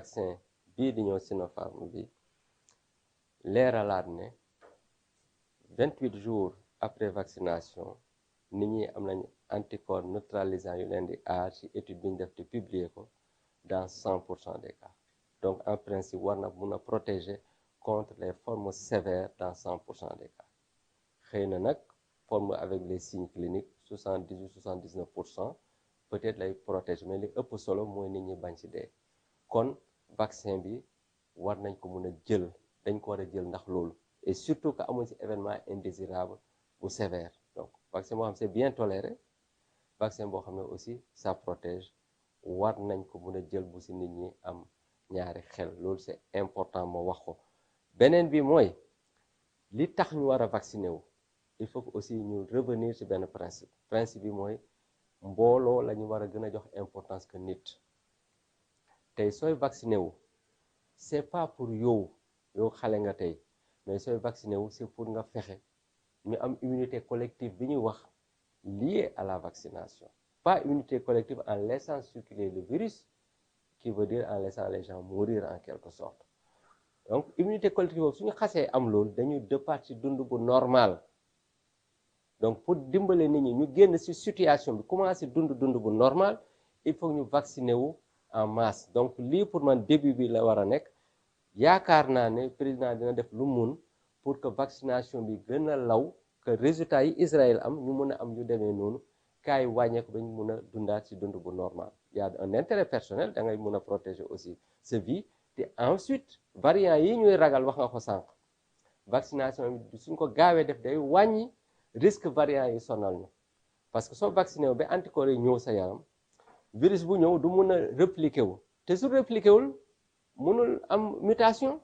vaccin bii di ñëw Sinopharm bi leeralaat ne 28 jours après vaccination nit ñi am nañ anticorps neutralisant yu leen di aar ci étude bi ñu def te publier ko dans 100% des cas. Donc en principe war na mun a protéger contre les formes sévères dans 100% des cas. xëy na nag forme avec les signes cliniques 78-79% peut-être lay protéger mais li ëpp solo mooy nit ñi bañ ci dee. kon vaccin bi war nañ ko mun a jël dañ ko war a jël ndax loolu et surtout que amuñ ci événement indésirable bu sévère. Donc vaccin boo xam c'est bien toléré, vaccin boo xam ne aussi ça protège, war nañ ko mun a jël bu ci nit ñi am ñaari xel. Loolu c'est important moo wax ko. beneen bi mooy li tax ñu war a vacciner wu, il faut que aussi ñu revenir ci benn principe bi mooy mbooloo la ñu war a gën a jox importance que nit. tey sooy vacciné wu c'est pas pour yow xale nga tey, mais sooy vacciné wu c'est pour nga fexe ñu am immunité collective bi ñuy wax liée à la vaccination, pas immunité collective en laissant circuler le virus, qui veut dire en laissant les gens mourir en quelque sorte. Donc immunité collective boobu suñu xasee am loolu dañuy départ ci dund bu normal. Donc pour dimbale nit ñi ñu génn ci situation bi commencer dund bu normal, il faut ñu vacciner wu en masse. Donc lii pour man début bi la war a nekk. yaakaar naa ne président dina def lu mun pour que vaccination bi gën a law, que résultat yi Israël am ñu mun a am ñu demee noonu kaay wàññeeku ba ñu mun a dundaat ci dund bu normal. Y a un intérêt personnel, da ngay mun a protéger aussi sa vie. te ensuite variant yi ñuy ragal wax nga ko sànq, vaccination bi suñ ko gaawee def day wàññi risque variant yi sonal ñu. parce que soo vacciné wu ba anticorps yi ñëw sa yaram, virus bu ñëw du mun a répliquer wu te su répliquer wul mënul am mutation.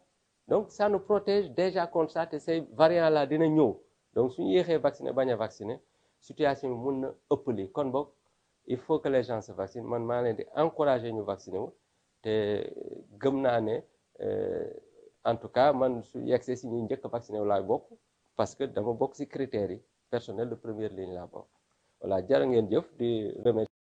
Donc ça nous protège déjà contre ça te ces variants là dina ñëw. Donc suñu yéexee vacciner bañ a vacciner situation bi mun na ëpp lii. kon boog il faut que les gens se vaccinent. man maa leen di encourager ñu vacciner wu te gëm naa ne en tout cas man su yegsee si ñuy njëkk a vacciner wu laay bokk, parce que dama bokk si critères yi personnel de première ligne laa bokk. voilà jërë ngeen jëf di remercier